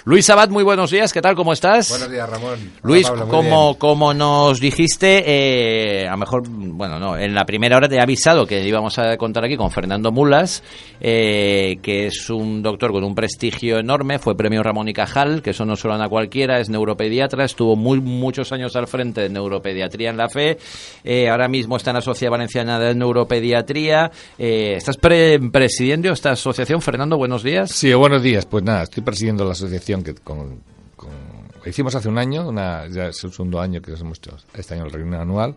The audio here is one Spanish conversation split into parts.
Luis Abad, muy buenos días, ¿qué tal? ¿Cómo estás? Buenos días, Ramón. Luis, Hola, Pablo, como nos dijiste, a lo mejor, bueno, no, en la primera hora te he avisado que íbamos a contar aquí con Fernando Mulas, que es un doctor con un prestigio enorme, fue premio Ramón y Cajal, que eso no se lo dan a cualquiera, es neuropediatra, estuvo muchos años al frente de neuropediatría en la FE, ahora mismo está en la Sociedad Valenciana de Neuropediatría. ¿Estás presidiendo esta asociación, Fernando? Buenos días. Sí, buenos días. Pues nada, estoy presidiendo la asociación que hicimos hace un año, ya es el segundo año que hemos hecho este año la reunión anual,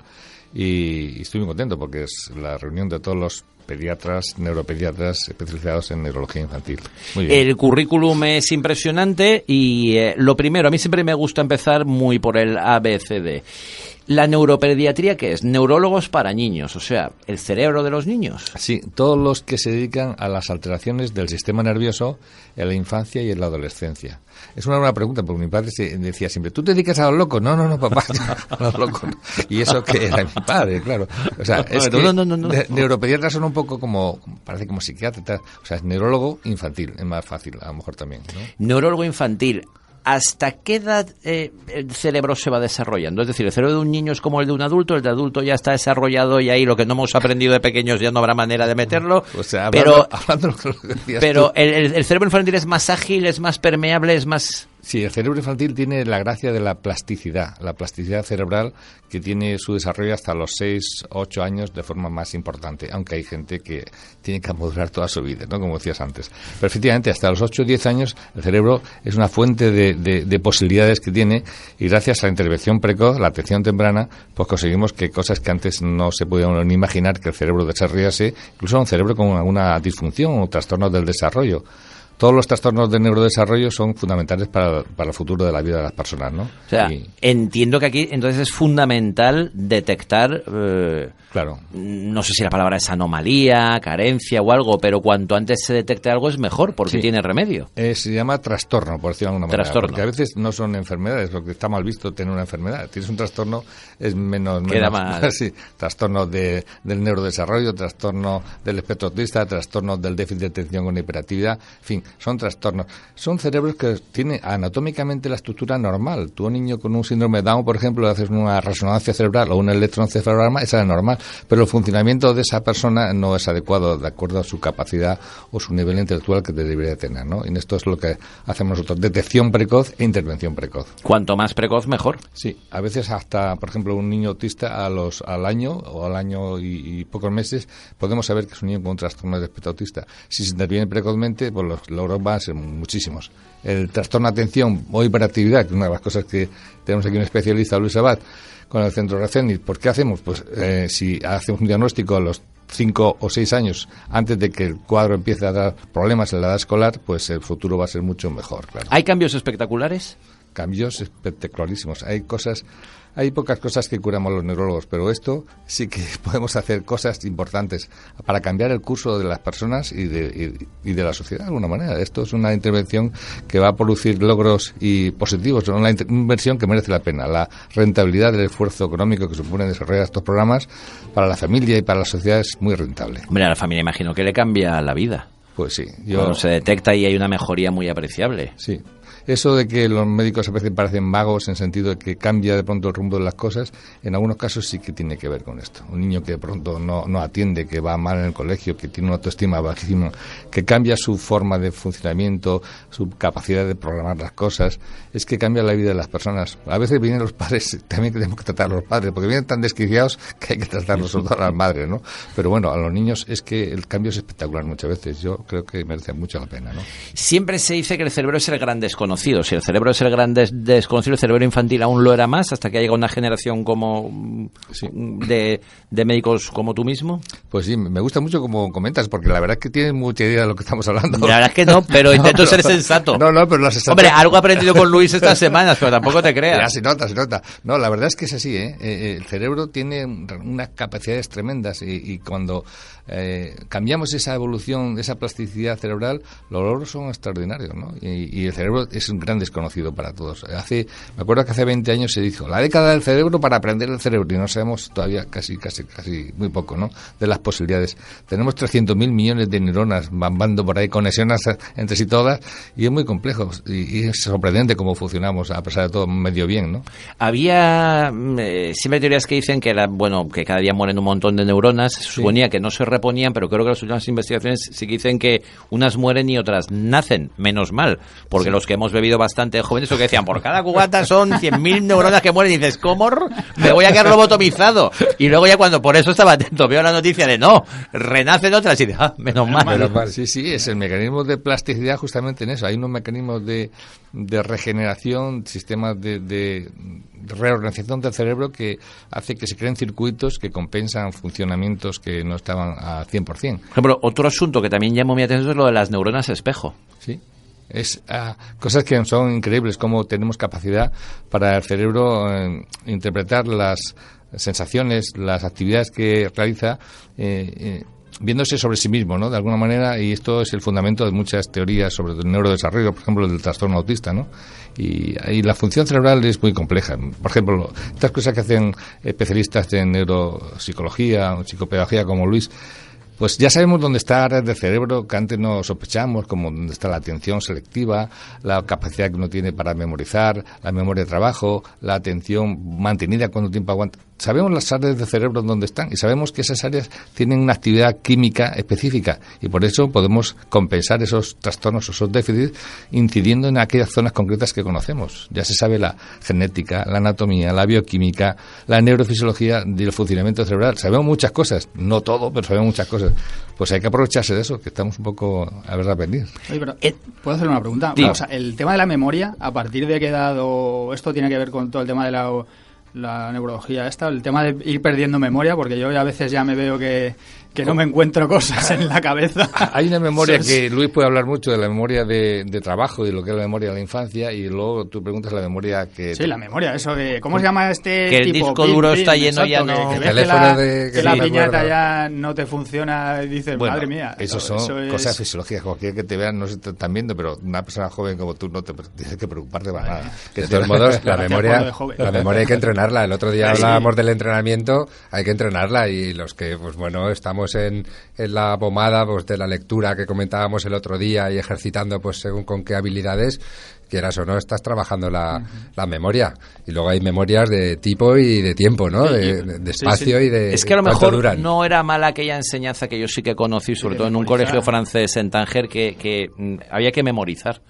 y estoy muy contento porque es la reunión de todos los pediatras, neuropediatras especializados en neurología infantil. Muy bien. El currículum es impresionante y lo primero, a mí siempre me gusta empezar muy por el ABCD. ¿La neuropediatría qué es? Neurólogos para niños, o sea, el cerebro de los niños. Sí, todos los que se dedican a las alteraciones del sistema nervioso en la infancia y en la adolescencia. Es una buena pregunta, porque mi padre decía siempre, ¿tú te dedicas a los locos? No, papá, a los locos no. Y eso que era mi padre, claro. O sea, es que no. neuropediatras son un poco como, parece como psiquiatra, o sea, es neurólogo infantil, es más fácil, a lo mejor también, ¿no? Neurólogo infantil. ¿Hasta qué edad el cerebro se va desarrollando? Es decir, ¿el cerebro de un niño es como el de un adulto? ¿El de adulto ya está desarrollado y ahí lo que no hemos aprendido de pequeños ya no habrá manera de meterlo? O sea, hablando lo que decías pero tú. El cerebro infantil es más ágil, es más permeable, es más... Sí, el cerebro infantil tiene la gracia de la plasticidad cerebral que tiene su desarrollo hasta los 6, 8 años de forma más importante, aunque hay gente que tiene que madurar toda su vida, ¿no? Como decías antes. Pero efectivamente, hasta los 8 o 10 años el cerebro es una fuente de posibilidades que tiene, y gracias a la intervención precoz, la atención temprana, pues conseguimos que cosas que antes no se podían ni imaginar que el cerebro desarrollase, incluso un cerebro con alguna disfunción o trastornos del desarrollo. Todos los trastornos de neurodesarrollo son fundamentales para el futuro de la vida de las personas, ¿no? O sea, entiendo que aquí entonces es fundamental detectar, claro, no sé si la palabra es anomalía, carencia o algo, pero cuanto antes se detecte algo es mejor, porque tiene remedio. Se llama trastorno, por decirlo de alguna manera. Trastorno. Porque a veces no son enfermedades, lo que está mal visto tener una enfermedad. Tienes un trastorno, es menos más. Sí, trastorno del neurodesarrollo, trastorno del espectro autista, trastorno del déficit de atención con hiperactividad, en fin, son trastornos. Son cerebros que tienen anatómicamente la estructura normal. Tú, un niño con un síndrome de Down, por ejemplo, le haces una resonancia cerebral o un electroencefalograma, esa es normal, pero el funcionamiento de esa persona no es adecuado de acuerdo a su capacidad o su nivel intelectual que debería tener, ¿no? Y esto es lo que hacemos nosotros, detección precoz e intervención precoz. Cuanto más precoz, mejor. Sí, a veces hasta, por ejemplo, un niño autista al año y pocos meses, podemos saber que es un niño con un trastorno de espectro autista. Si se interviene precozmente, pues los logros van a ser muchísimos. El trastorno de atención o hiperactividad, que es una de las cosas que tenemos aquí un especialista, Luis Abad, con el Centro Recenit. ¿Por qué hacemos? Pues si hacemos un diagnóstico a los 5 o 6 años antes de que el cuadro empiece a dar problemas en la edad escolar, pues el futuro va a ser mucho mejor, claro. ¿Hay cambios espectaculares? Cambios espectacularísimos. Hay pocas cosas que curamos los neurólogos, pero esto sí que podemos hacer cosas importantes para cambiar el curso de las personas y de la sociedad de alguna manera. Esto es una intervención que va a producir logros y positivos, una inversión que merece la pena. La rentabilidad del esfuerzo económico que supone desarrollar estos programas para la familia y para la sociedad es muy rentable. Hombre, a la familia imagino que le cambia la vida. Pues sí. Cuando se detecta y hay una mejoría muy apreciable. Sí. Eso de que los médicos a veces parecen vagos en sentido de que cambia de pronto el rumbo de las cosas, en algunos casos sí que tiene que ver con esto. Un niño que de pronto no atiende, que va mal en el colegio, que tiene una autoestima bajísima, que cambia su forma de funcionamiento, su capacidad de programar las cosas, es que cambia la vida de las personas. A veces vienen los padres, también tenemos que tratar a los padres, porque vienen tan desquiciados que hay que tratarlos a las madres, ¿no? Pero bueno, a los niños es que el cambio es espectacular muchas veces. Yo creo que merece mucho la pena, ¿no? Siempre se dice que el cerebro es el gran desconocido. Si el cerebro es el gran desconocido, el cerebro infantil aún lo era más hasta que ha llegado una generación como de médicos como tú mismo. Pues sí, me gusta mucho como comentas, porque la verdad es que tienes mucha idea de lo que estamos hablando. La verdad es que no, pero intento ser sensato. No, pero las sensato. Hombre, algo he aprendido con Luis estas semanas, pero tampoco te creas. Ya se nota. No, la verdad es que es así, el cerebro tiene unas capacidades tremendas y cuando cambiamos esa evolución, esa plasticidad cerebral, los logros son extraordinarios, ¿no? Y el cerebro es un gran desconocido para todos. Me acuerdo que hace 20 años se dijo la década del cerebro para aprender el cerebro, y no sabemos todavía casi muy poco, ¿no?, de las posibilidades. Tenemos 300.000 millones de neuronas bambando por ahí, conexiones entre sí todas, y es muy complejo, y es sorprendente cómo funcionamos, a pesar de todo, medio bien, ¿no? Había siempre teorías que dicen que que cada día mueren un montón de neuronas. Se suponía que no se reponían, pero creo que las últimas investigaciones sí que dicen que unas mueren y otras nacen, menos mal, porque los que hemos bebido bastante jóvenes, lo que decían, por cada cubata son 100.000 neuronas que mueren, y dices, ¿cómo me voy a quedar lobotomizado? Y luego ya cuando por eso estaba atento, veo la noticia de no, renacen otras, y dices, menos mal. Sí, es el mecanismo de plasticidad justamente en eso. Hay unos mecanismos de regeneración, sistemas de reorganización del cerebro que hace que se creen circuitos que compensan funcionamientos que no estaban a 100%. Por ejemplo, otro asunto que también llamó mi atención es lo de las neuronas espejo. Sí. Es cosas que son increíbles, cómo tenemos capacidad para el cerebro interpretar las sensaciones, las actividades que realiza, viéndose sobre sí mismo, ¿no?, de alguna manera, y esto es el fundamento de muchas teorías sobre el neurodesarrollo, por ejemplo, del trastorno autista, ¿no? Y la función cerebral es muy compleja. Por ejemplo, estas cosas que hacen especialistas en neuropsicología o psicopedagogía como Luis, pues ya sabemos dónde está áreas del cerebro que antes no sospechamos, como dónde está la atención selectiva, la capacidad que uno tiene para memorizar, la memoria de trabajo, la atención mantenida cuánto tiempo aguanta. Sabemos las áreas del cerebro dónde están, y sabemos que esas áreas tienen una actividad química específica, y por eso podemos compensar esos trastornos, esos déficits, incidiendo en aquellas zonas concretas que conocemos. Ya se sabe la genética, la anatomía, la bioquímica, la neurofisiología del funcionamiento cerebral. Sabemos muchas cosas, no todo, pero sabemos muchas cosas. Pues hay que aprovecharse de eso, que estamos un poco a ver a venir. Oye, pero ¿puedo hacer una pregunta? Sí. O sea, el tema de la memoria, ¿a partir de qué edad o esto tiene que ver con todo el tema de la neurología el tema de ir perdiendo memoria? Porque yo a veces ya me veo que no me encuentro cosas en la cabeza. Hay una memoria que Luis puede hablar mucho de la memoria de trabajo y de lo que es la memoria de la infancia, y luego tú preguntas la memoria que... Sí, la memoria, eso de... ¿Cómo se llama este que tipo? El disco duro está lleno, ya no... Que ves que la piñata ya no te funciona y dices, bueno, madre mía. Eso son cosas fisiológicas. Cualquiera que te vean no se te están viendo, pero una persona joven como tú no te tienes que preocuparte para nada. De todos modos, la memoria hay que entrenarla. El otro día hablábamos del entrenamiento, hay que entrenarla, y los que, pues bueno, estamos en la pomada, pues de la lectura que comentábamos el otro día, y ejercitando pues según con qué habilidades, quieras o no, estás trabajando la memoria. Y luego hay memorias de tipo y de tiempo, ¿no? De espacio y de... Es que a lo mejor no era mala aquella enseñanza que yo sí que conocí, sobre todo en un colegio francés en Tánger, que había que memorizar.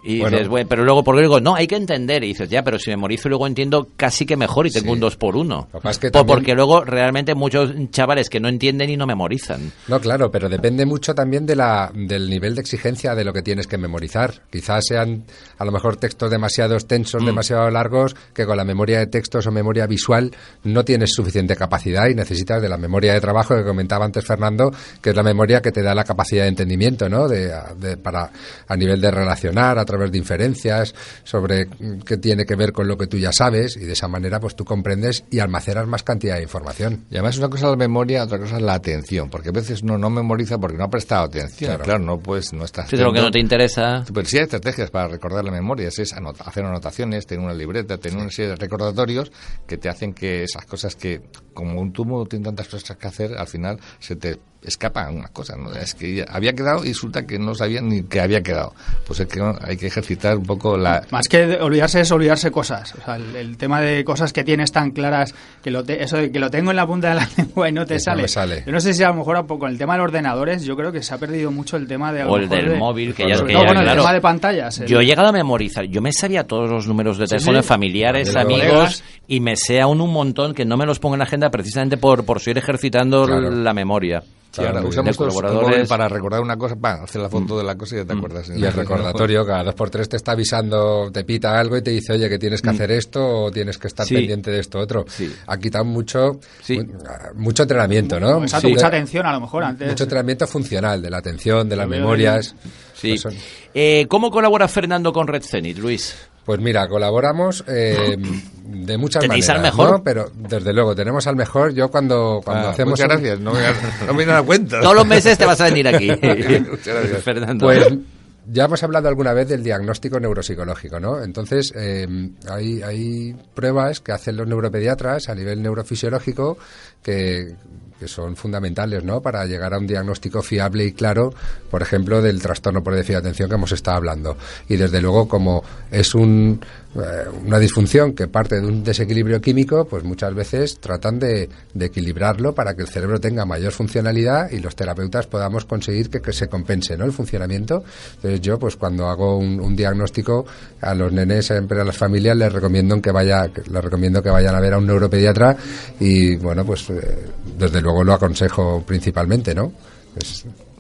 Y dices, bueno, pero luego, porque digo, no, hay que entender. Y dices, ya, pero si memorizo y luego entiendo casi que mejor y tengo un 2x1. Es que también... Porque luego realmente muchos chavales que no entienden y no memorizan. No, claro, pero depende mucho también del nivel de exigencia de lo que tienes que memorizar. Quizás sean a lo mejor textos demasiado extensos, demasiado largos, que con la memoria de textos o memoria visual no tienes suficiente capacidad, y necesitas de la memoria de trabajo que comentaba antes Fernando, que es la memoria que te da la capacidad de entendimiento, ¿no? Para a nivel de relacionar, a través de inferencias sobre qué tiene que ver con lo que tú ya sabes, y de esa manera pues tú comprendes y almacenas más cantidad de información. Y además una cosa es la memoria, otra cosa es la atención, porque a veces uno no memoriza porque no ha prestado atención. Claro, no estás... Si es lo que no te interesa... Pero sí hay estrategias para recordar la memoria, es hacer anotaciones, tener una libreta, tener una serie de recordatorios que te hacen que esas cosas que, como un túmulo tiene tantas cosas que hacer, al final se te escapan unas cosas, ¿no? Es que había quedado y resulta que no sabía ni que había quedado. Pues es que hay que ejercitar un poco la... Más que olvidarse es olvidarse cosas. O sea, el tema de cosas que tienes tan claras, eso de que lo tengo en la punta de la lengua y no te sale. No me sale. Yo no sé si a lo mejor un poco con el tema de los ordenadores, yo creo que se ha perdido mucho el tema de... O el del móvil, que ya... el claro, tema de pantallas. Yo he llegado a memorizar, yo me sabía todos los números de teléfono de familiares, amigos, y me sé aún un montón que no me los pongo en la agenda precisamente por seguir ejercitando la memoria. Sí, ahora usamos colaboradores para recordar una cosa, hacer la foto de la cosa y ya te acuerdas. Y el recordatorio, cada 2x3 te está avisando, te pita algo y te dice, oye, que tienes que hacer esto o tienes que estar pendiente de esto otro. Ha quitado mucho entrenamiento, ¿no? Exacto, mucha atención a lo mejor antes. Mucho entrenamiento funcional de la atención, de las memorias. Sí. ¿Cómo colabora Fernando con Red Zenit, Luis? Pues mira, colaboramos de muchas maneras, al mejor? ¿no? Pero desde luego tenemos al mejor. Yo cuando hacemos... Muchas gracias, no me he dado cuenta. Todos los meses te vas a venir aquí. Muchas gracias, Fernando. Pues ya hemos hablado alguna vez del diagnóstico neuropsicológico, ¿no? Entonces, hay pruebas que hacen los neuropediatras a nivel neurofisiológico que son fundamentales, ¿no?, para llegar a un diagnóstico fiable y claro, por ejemplo, del trastorno por déficit de atención que hemos estado hablando. Y desde luego, como es una disfunción que parte de un desequilibrio químico, pues muchas veces tratan de equilibrarlo para que el cerebro tenga mayor funcionalidad y los terapeutas podamos conseguir que se compense, ¿no?, el funcionamiento. Entonces yo, pues cuando hago un diagnóstico a los nenes, siempre a las familias, les recomiendo que vayan a ver a un neuropediatra y, bueno, pues desde luego lo aconsejo principalmente, ¿no?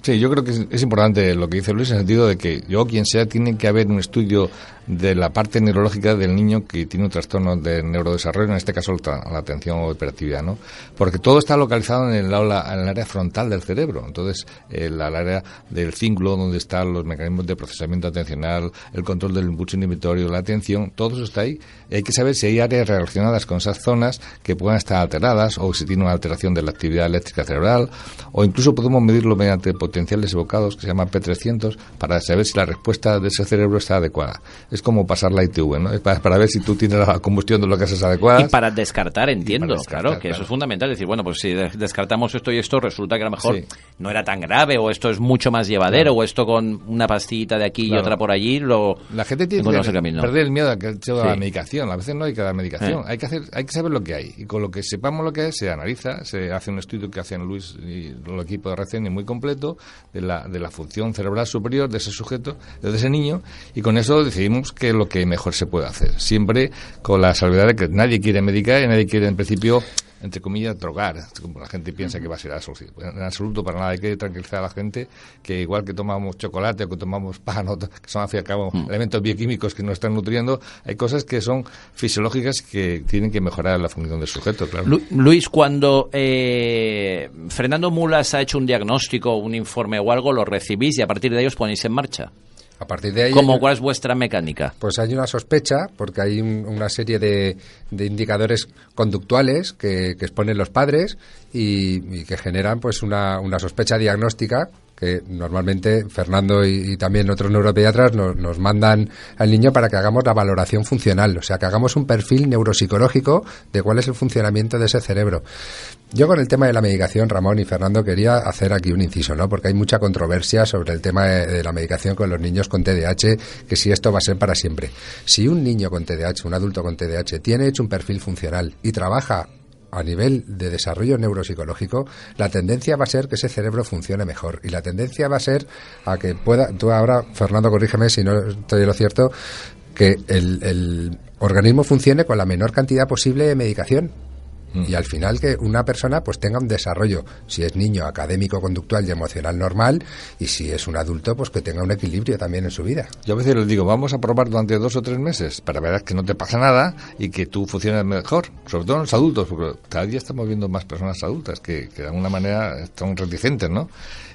Sí, yo creo que es importante lo que dice Luis, en el sentido de que quien sea, tiene que haber un estudio de la parte neurológica del niño que tiene un trastorno de neurodesarrollo, en este caso la atención o hiperactividad, ¿no? Porque todo está localizado en el área frontal del cerebro. Entonces, el área del cíngulo, donde están los mecanismos de procesamiento atencional, el control del impulso inhibitorio, la atención, todo eso está ahí. Y hay que saber si hay áreas relacionadas con esas zonas que puedan estar alteradas, o si tiene una alteración de la actividad eléctrica cerebral, o incluso podemos medirlo mediante potenciales evocados, que se llama P300, para saber si la respuesta de ese cerebro está adecuada. Es como pasar la ITV, ¿no? Es para ver si tú tienes la combustión de los gases adecuadas. Y para descartar, entiendo, claro, que eso es fundamental. Es decir, bueno, pues si descartamos esto y esto, resulta que a lo mejor no era tan grave, o esto es mucho más llevadero, o esto con una pastillita de aquí y otra por allí, la gente tiene que perder el miedo a la medicación. A veces no hay que dar medicación, hay que saber lo que hay. Y con lo que sepamos lo que es, se analiza, se hace un estudio que hacen Luis y el equipo de RCN muy completo de la función cerebral superior de ese sujeto, de ese niño, y con eso decidimos qué es lo que mejor se puede hacer. Siempre con la salvedad de que nadie quiere medicar y nadie quiere, en principio, entre comillas, drogar, como la gente piensa que va a ser así. En absoluto, para nada. Hay que tranquilizar a la gente que igual que tomamos chocolate o que tomamos pan, que son al fin y al cabo elementos bioquímicos que nos están nutriendo, hay cosas que son fisiológicas que tienen que mejorar la función del sujeto, claro. Luis, cuando Fernando Mulas ha hecho un diagnóstico, un informe o algo, lo recibís y a partir de ahí os ponéis en marcha. A partir de ahí, ¿Cuál es vuestra mecánica? Pues hay una sospecha, porque hay una serie de indicadores conductuales que exponen los padres y que generan pues una sospecha diagnóstica que normalmente Fernando y también otros neuropediatras nos mandan al niño para que hagamos la valoración funcional, o sea, que hagamos un perfil neuropsicológico de cuál es el funcionamiento de ese cerebro. Yo con el tema de la medicación, Ramón y Fernando, quería hacer aquí un inciso, ¿no? Porque hay mucha controversia sobre el tema de la medicación con los niños con TDAH, que si esto va a ser para siempre. Si un niño con TDAH, un adulto con TDAH, tiene hecho un perfil funcional y trabaja a nivel de desarrollo neuropsicológico, la tendencia va a ser que ese cerebro funcione mejor y la tendencia va a ser a que pueda, tú ahora, Fernando, corrígeme si no estoy en lo cierto, que el organismo funcione con la menor cantidad posible de medicación. Y al final que una persona pues tenga un desarrollo, si es niño, académico, conductual y emocional normal, y si es un adulto, pues que tenga un equilibrio también en su vida. Yo a veces les digo, vamos a probar durante 2 o 3 meses para ver que no te pasa nada y que tú funciones mejor, sobre todo en los adultos, porque cada día estamos viendo más personas adultas que de alguna manera están reticentes, ¿no?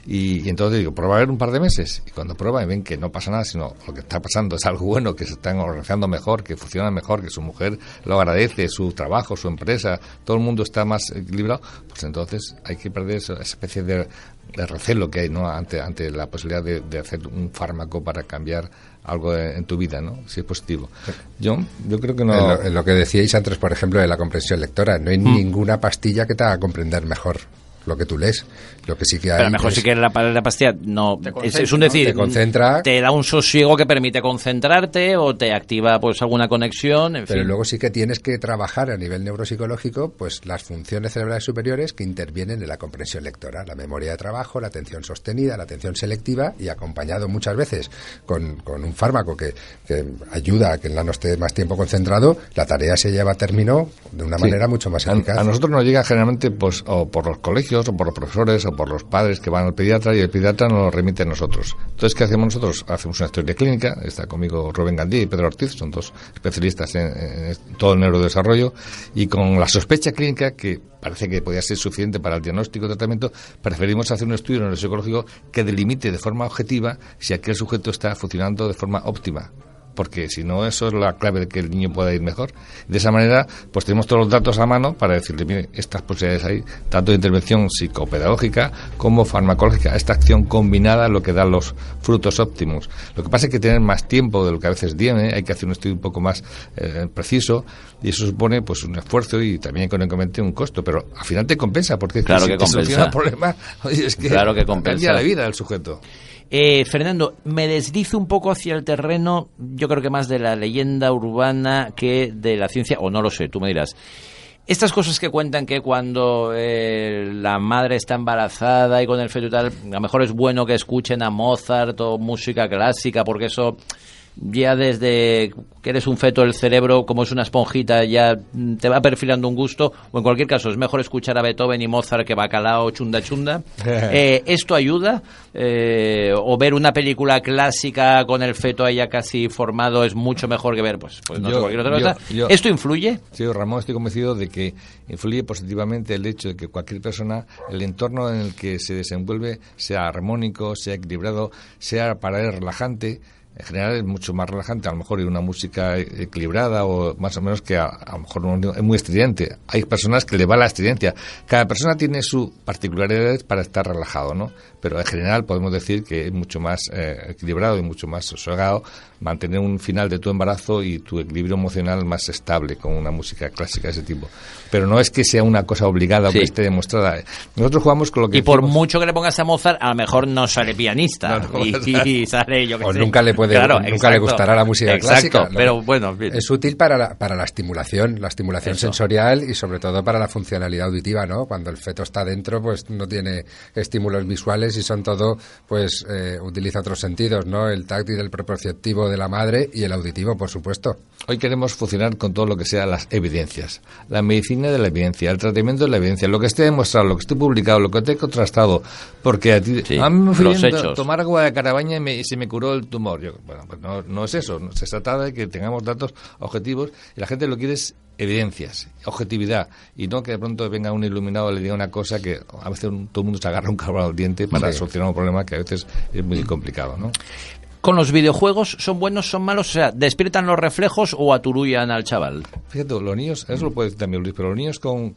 Y entonces digo, prueba a ver un par de meses, y cuando prueban y ven que no pasa nada, sino lo que está pasando es algo bueno, que se están organizando mejor, que funcionan mejor, que su mujer lo agradece, su trabajo, su empresa, todo el mundo está más equilibrado, pues entonces hay que perder esa especie de recelo que hay, ¿no?, ante la posibilidad de hacer un fármaco para cambiar algo en tu vida, ¿no?, si es positivo. Yo creo que no. En lo que decíais antes, por ejemplo, de la comprensión lectora, no hay ninguna pastilla que te haga comprender mejor lo que tú lees. Lo que sí que hay, pero mejor sí que la pastilla no es un decir, te concentra, te da un sosiego que permite concentrarte o te activa pues alguna conexión, en pero fin. Luego sí que tienes que trabajar a nivel neuropsicológico pues las funciones cerebrales superiores que intervienen en la comprensión lectora, la memoria de trabajo, la atención sostenida, la atención selectiva, y acompañado muchas veces con un fármaco que ayuda a que el nano esté más tiempo concentrado, la tarea se lleva a término de una manera mucho más eficaz. A nosotros nos llega generalmente pues o por los colegios o por los profesores o por los padres que van al pediatra, y el pediatra nos lo remite a nosotros. Entonces, ¿qué hacemos nosotros? Hacemos una historia clínica, está conmigo Rubén Gandí y Pedro Ortiz, son 2 especialistas en todo el neurodesarrollo, y con la sospecha clínica, que parece que podría ser suficiente para el diagnóstico y tratamiento, preferimos hacer un estudio neuropsicológico que delimite de forma objetiva si aquel sujeto está funcionando de forma óptima. porque si no, eso es la clave de que el niño pueda ir mejor. De esa manera, pues tenemos todos los datos a mano para decirle, mire, estas posibilidades hay, tanto de intervención psicopedagógica como farmacológica. Esta acción combinada es lo que da los frutos óptimos. Lo que pasa es que tener más tiempo de lo que a veces tiene, hay que hacer un estudio un poco más preciso, y eso supone pues un esfuerzo y también económicamente un costo, pero al final te compensa, porque claro si que te soluciona el compensa. problema, oye, es que Claro que compensa. cambia la vida del sujeto. Fernando, me deslizo un poco hacia el terreno, yo creo que más de la leyenda urbana que de la ciencia, o no lo sé, tú me dirás. Estas cosas que cuentan que cuando la madre está embarazada y con el feto y tal, a lo mejor es bueno que escuchen a Mozart o música clásica, porque eso ya desde que eres un feto el cerebro, como es una esponjita, ya te va perfilando un gusto, o en cualquier caso es mejor escuchar a Beethoven y Mozart que Bacalao chunda chunda. ¿Esto ayuda? ¿O ver una película clásica con el feto ahí ya casi formado es mucho mejor que ver pues no sé, cualquier otra cosa? ¿Esto influye? Sí, Ramón, estoy convencido de que influye positivamente el hecho de que cualquier persona, el entorno en el que se desenvuelve, sea armónico, sea equilibrado, sea para él relajante. En general es mucho más relajante, a lo mejor, ir una música equilibrada o más o menos que a lo mejor es muy estridente. Hay personas que le va la estridencia. Cada persona tiene su particularidad para estar relajado, ¿no? Pero en general podemos decir que es mucho más equilibrado y mucho más sosegado mantener un final de tu embarazo y tu equilibrio emocional más estable con una música clásica de ese tipo. Pero no es que sea una cosa obligada o que esté demostrada. Nosotros jugamos con lo que y por mucho que le pongas a Mozart, a lo mejor no sale pianista. Y sale, yo que o sé. nunca le puede, claro, nunca le gustará la música clásica. Pero bueno, es útil para la estimulación sensorial y sobre todo para la funcionalidad auditiva, ¿no? Cuando el feto está dentro, pues no tiene estímulos visuales y son todo, pues utiliza otros sentidos, ¿no? El táctil, el proprioceptivo de la madre y el auditivo, por supuesto. Hoy queremos funcionar con todo lo que sea las evidencias. La medicina de la evidencia, el tratamiento de la evidencia, lo que esté demostrado, lo que esté publicado, lo que esté contrastado. Porque a mí me fui a tomar agua de carabaña y se me curó el tumor. Bueno, pues no es eso. Se trata de que tengamos datos objetivos y la gente lo quiere es evidencias, objetividad, y no que de pronto venga un iluminado y le diga una cosa que a veces todo el mundo se agarra un cabrón al diente para solucionar un problema que a veces es muy complicado, ¿no? ¿Con los videojuegos son buenos, son malos? O sea, ¿despiertan los reflejos o aturullan al chaval? Fíjate, los niños, eso lo puede decir también Luis, pero los niños con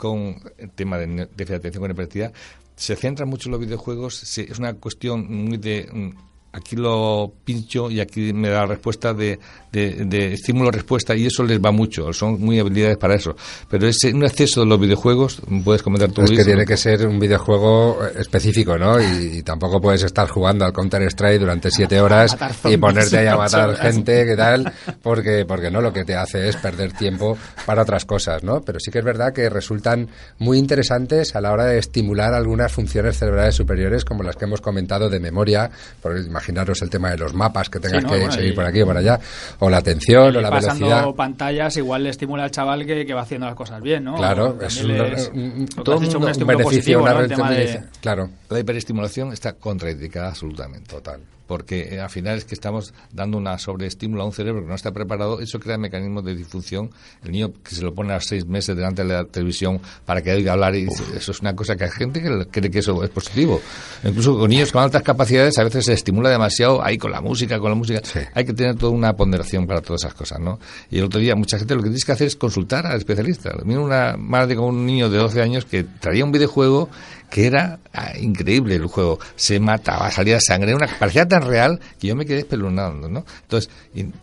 el tema de déficit de atención con hiperactividad se centran mucho en los videojuegos, es una cuestión muy de... Aquí lo pincho y aquí me da respuesta de estímulo-respuesta y eso les va mucho, son muy habilidades para eso. Pero un exceso de los videojuegos, puedes comentar tú, Luis. Es que tiene que ser un videojuego específico, ¿no? Y tampoco puedes estar jugando al Counter-Strike durante 7 horas y ponerte ahí a matar gente, ¿qué tal? Porque no, lo que te hace es perder tiempo para otras cosas, ¿no? Pero sí que es verdad que resultan muy interesantes a la hora de estimular algunas funciones cerebrales superiores, como las que hemos comentado de memoria, por imaginaros el tema de los mapas que tengas que seguir por aquí o por allá, o la atención o la velocidad. Pasando pantallas igual le estimula al chaval que va haciendo las cosas bien, ¿no? Claro, es un positivo, beneficio, una ¿no? Claro. La hiperestimulación está contraindicada absolutamente. Total. Porque al final es que estamos dando una sobreestímulo a un cerebro que no está preparado, eso crea mecanismos de disfunción. El niño que se lo pone a los 6 meses delante de la televisión para que oiga hablar, y eso es una cosa que hay gente que cree que eso es positivo. Incluso con niños con altas capacidades a veces se estimula demasiado ahí con la música. Sí. Hay que tener toda una ponderación para todas esas cosas, ¿no? Y el otro día mucha gente lo que tienes que hacer es consultar al especialista. Mira una madre con un niño de 12 años que traía un videojuego que era increíble el juego, se mataba, salía sangre, parecía tan real que yo me quedé espeluznado, ¿no? Entonces,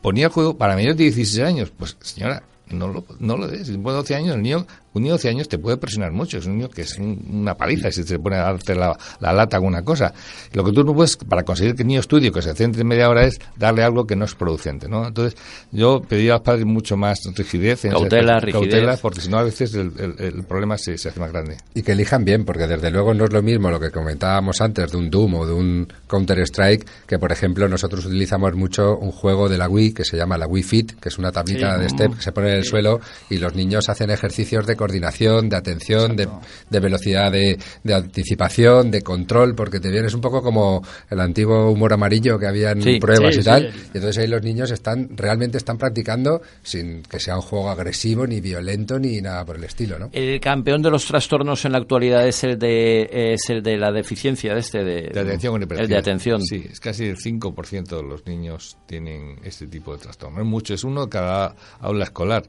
ponía el juego para menores de 16 años, pues señora, no lo des, si después de 12 años, un niño de 12 años te puede presionar mucho, es un niño que es una paliza si se pone a darte la lata con una cosa. Lo que tú no puedes, para conseguir que el niño estudie, que se centre en media hora, es darle algo que no es producente, ¿no? Entonces, yo pediría a los padres mucho más rigidez, cautela, porque si no a veces el problema se hace más grande. Y que elijan bien, porque desde luego no es lo mismo lo que comentábamos antes de un Doom o de un Counter-Strike, que por ejemplo nosotros utilizamos mucho un juego de la Wii que se llama la Wii Fit, que es una tablita de step que se pone en el suelo y los niños hacen ejercicios de coordinación, de atención, de velocidad de anticipación, de control, porque te vienes un poco como el antiguo humor amarillo que había en pruebas y tal. Y entonces ahí los niños realmente están practicando sin que sea un juego agresivo, ni violento, ni nada por el estilo, ¿no? El campeón de los trastornos en la actualidad es el de la deficiencia de atención con hiperactividad. El de atención. Sí, es casi el 5% de los niños tienen este tipo de trastorno. No es mucho, es uno de cada aula escolar.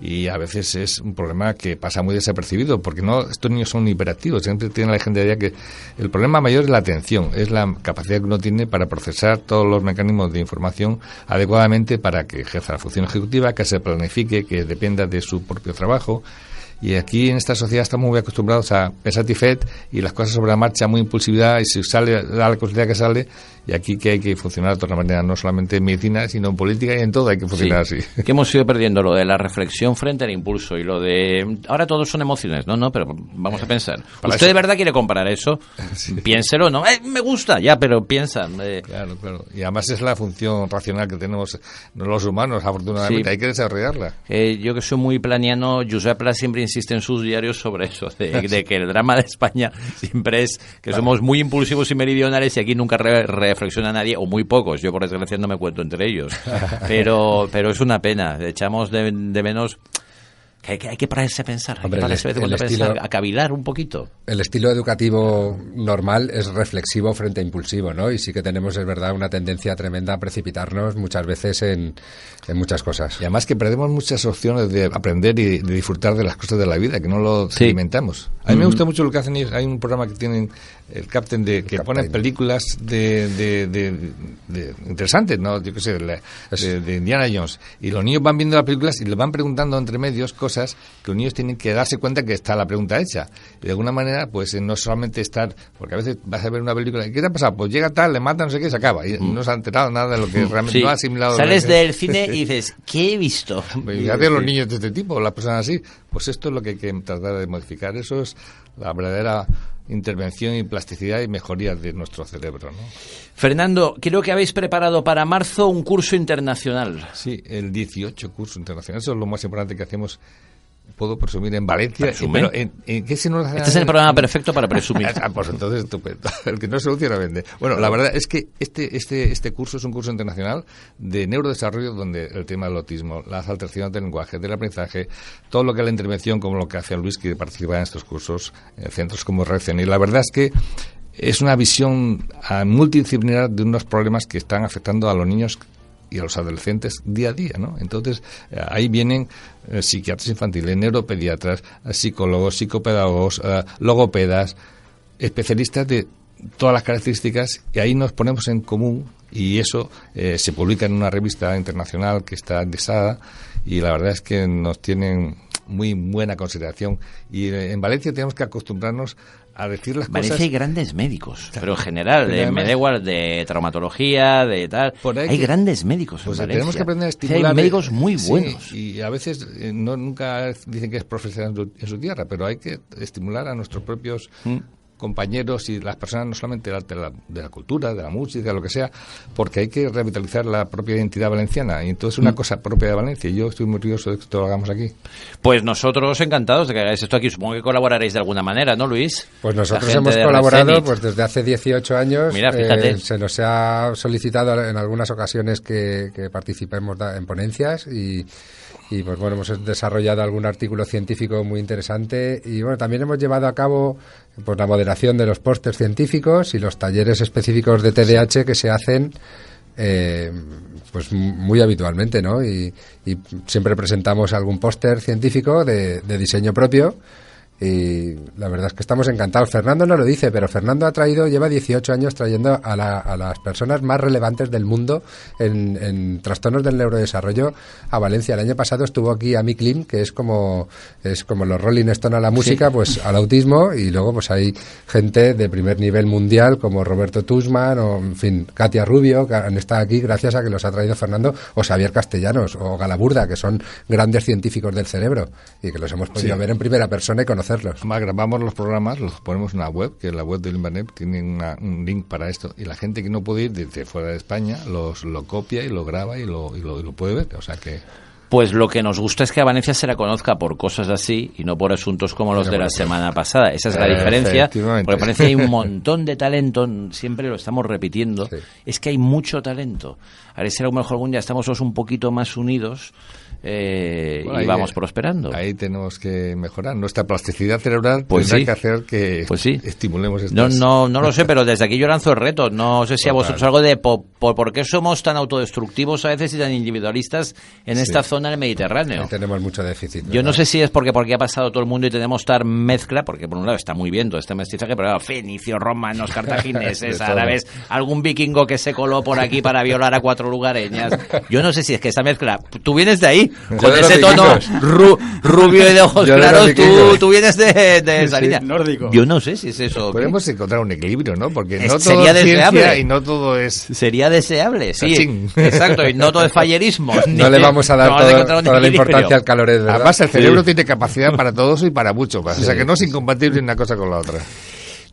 Y a veces es un problema que pasa muy desapercibido, porque estos niños son hiperactivos. Siempre tienen la legendaria que el problema mayor es la atención, es la capacidad que uno tiene para procesar todos los mecanismos de información adecuadamente para que ejerza la función ejecutiva, que se planifique, que dependa de su propio trabajo. Y aquí en esta sociedad estamos muy acostumbrados a pensar tifet y las cosas sobre la marcha, muy impulsividad, y si sale, da la casualidad que sale, y aquí que hay que funcionar de otra manera, no solamente en medicina, sino en política y en todo hay que funcionar así. Que hemos ido perdiendo lo de la reflexión frente al impulso y lo de ahora todos son emociones, no, pero vamos a pensar. ¿Usted eso de verdad quiere comprar eso? Sí. Piénselo, ¿no? Me gusta, ya, pero piensa. Claro. Y además es la función racional que tenemos los humanos, afortunadamente, hay que desarrollarla. Yo que soy muy planiano, Josep Pla siempre insiste en sus diarios sobre eso, de que el drama de España siempre es que somos muy impulsivos y meridionales y aquí nunca reflexiona nadie, o muy pocos, yo por desgracia no me cuento entre ellos, pero es una pena, echamos de menos que hay que pararse a pensar, Hombre, a cavilar un poquito. El estilo educativo normal es reflexivo frente a impulsivo, ¿no? Y sí que tenemos, es verdad, una tendencia tremenda a precipitarnos muchas veces en muchas cosas. Y además que perdemos muchas opciones de aprender y de disfrutar de las cosas de la vida, que no lo experimentamos. A mí me gusta mucho lo que hacen ellos. Hay un programa que tienen el Captain que ponen películas de interesantes, ¿no? Yo qué sé, de Indiana Jones. Y los niños van viendo las películas y les van preguntando entre medios cosas que los niños tienen que darse cuenta que está la pregunta hecha. Y de alguna manera, pues no solamente estar, porque a veces vas a ver una película y ¿qué te ha pasado? Pues llega tal, le mata, no sé qué, y se acaba. Y no se ha enterado nada de lo que realmente no ha asimilado. Sales del cine y dices, ¿qué he visto? Fíjate los niños de este tipo, las personas así. Pues esto es lo que hay que tratar de modificar. Eso es la verdadera intervención y plasticidad y mejoría de nuestro cerebro, ¿no? Fernando, creo que habéis preparado para marzo un curso internacional. Sí, el 18 curso internacional. Eso es lo más importante que hacemos. Puedo presumir en Valencia, pero ¿en qué se nos hace? Este es el programa perfecto para presumir. Pues entonces estupendo. El que no soluciona vende. Bueno, la verdad es que este curso es un curso internacional de neurodesarrollo donde el tema del autismo, las alteraciones del lenguaje, del aprendizaje, todo lo que es la intervención, como lo que hace Luis, que participa en estos cursos, centros como Recen. Y la verdad es que es una visión multidisciplinar de unos problemas que están afectando a los niños y a los adolescentes día a día, ¿no? Entonces, ahí vienen psiquiatras infantiles, neuropediatras, psicólogos, psicopedagogos, logopedas, especialistas de todas las características, y ahí nos ponemos en común, y eso se publica en una revista internacional que está indexada, y la verdad es que nos tienen muy buena consideración. Y en Valencia tenemos que acostumbrarnos a decir las cosas. Hay grandes médicos, pero en general, me da igual, de traumatología, de tal. Hay grandes médicos en Valencia. Tenemos que aprender a estimular. Hay médicos muy buenos. Sí, y a veces nunca dicen que es profesional en su tierra, pero hay que estimular a nuestros propios compañeros y las personas, no solamente de la cultura, de la música, de lo que sea, porque hay que revitalizar la propia identidad valenciana, y entonces una cosa propia de Valencia, y yo estoy muy orgulloso de que esto lo hagamos aquí. Pues nosotros encantados de que hagáis esto aquí. Supongo que colaboraréis de alguna manera, ¿no, Luis? Pues nosotros hemos colaborado pues desde hace 18 años. Mira, fíjate. Se nos ha solicitado en algunas ocasiones que participemos en ponencias y pues bueno, hemos desarrollado algún artículo científico muy interesante, y bueno, también hemos llevado a cabo pues la moderación de los pósters científicos y los talleres específicos de TDAH que se hacen pues muy habitualmente, ¿no? Y siempre presentamos algún póster científico de diseño propio. Y la verdad es que estamos encantados. Fernando no lo dice, pero Fernando lleva 18 años trayendo a las personas más relevantes del mundo en trastornos del neurodesarrollo a Valencia. El año pasado estuvo aquí Amy Klim, que es como los Rolling Stone a la música, pues al autismo, y luego pues hay gente de primer nivel mundial como Roberto Tusman o, en fin, Katia Rubio, que han estado aquí gracias a que los ha traído Fernando, o Xavier Castellanos o Galaburda, que son grandes científicos del cerebro y que los hemos podido ver en primera persona y conocerlos. Además, grabamos los programas, los ponemos en una web, que es la web del Inbanet, tiene un link para esto, y la gente que no puede ir desde fuera de España lo copia y lo graba y lo puede ver, o sea que... Pues lo que nos gusta es que a Valencia se la conozca por cosas así y no por asuntos como los de la semana pasada. Esa es la diferencia. Porque en Valencia hay un montón de talento, siempre lo estamos repitiendo. Sí. Es que hay mucho talento. A ver si a lo mejor algún día estamos todos un poquito más unidos. Bueno, y vamos prosperando. Ahí tenemos que mejorar. Nuestra plasticidad cerebral tendrá que hacer que estimulemos estas... No lo sé, pero desde aquí yo lanzo el reto. No sé si a vosotros algo de por qué somos tan autodestructivos a veces y tan individualistas en esta zona del Mediterráneo. Ahí tenemos mucho déficit. Yo no sé si es porque ha pasado todo el mundo y tenemos tal mezcla, porque por un lado está muy bien todo este mestizaje, pero fenicios, romanos, cartagineses, árabes, algún vikingo que se coló por aquí para violar a 4 lugareñas. Yo no sé si es que esta mezcla... Tú vienes de ahí. Con ese tono rubio y de ojos claros, tú vienes de esa línea. Nórdico. Yo no sé si es eso. Podemos encontrar un equilibrio, ¿no? Porque no todo sería es ciencia deseable. Y no todo es... Sería deseable, sí. Exacto, y no todo es fallerismo. No le vamos a dar toda la importancia al calor. Además, el cerebro tiene capacidad para todo eso y para mucho más. O sea, que no es incompatible una cosa con la otra.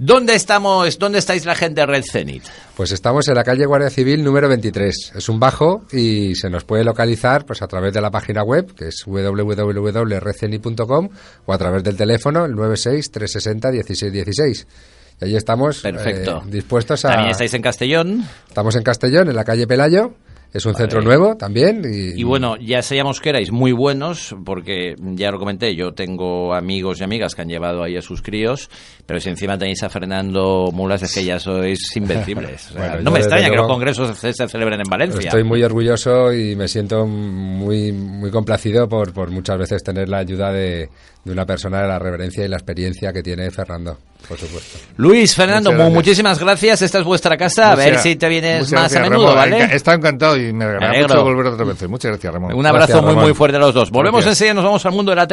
¿Dónde estamos? ¿Dónde estáis la gente de Red Zenit? Pues estamos en la calle Guardia Civil número 23. Es un bajo y se nos puede localizar pues a través de la página web, que es www.redzenit.com, o a través del teléfono, el 96-360-1616. Y ahí estamos dispuestos a... ¿También estáis en Castellón? Estamos en Castellón, en la calle Pelayo. Es un centro nuevo también. Y bueno, ya sabíamos que erais muy buenos, porque ya lo comenté, yo tengo amigos y amigas que han llevado ahí a sus críos, pero si encima tenéis a Fernando Mulas, es que ya sois invencibles. O sea, bueno, no me extraña que los congresos se celebren en Valencia. Estoy muy orgulloso y me siento muy complacido por muchas veces tener la ayuda de una persona de la reverencia y la experiencia que tiene Fernando, por supuesto. Luis, Fernando, muchísimas gracias. Esta es vuestra casa. A ver si te vienes más a menudo, Ramón, ¿vale? He estado encantado y me alegra mucho volver otra vez. Muchas gracias, Ramón. Un abrazo muy fuerte a los dos. Volvemos enseguida, nos vamos al mundo de la tele.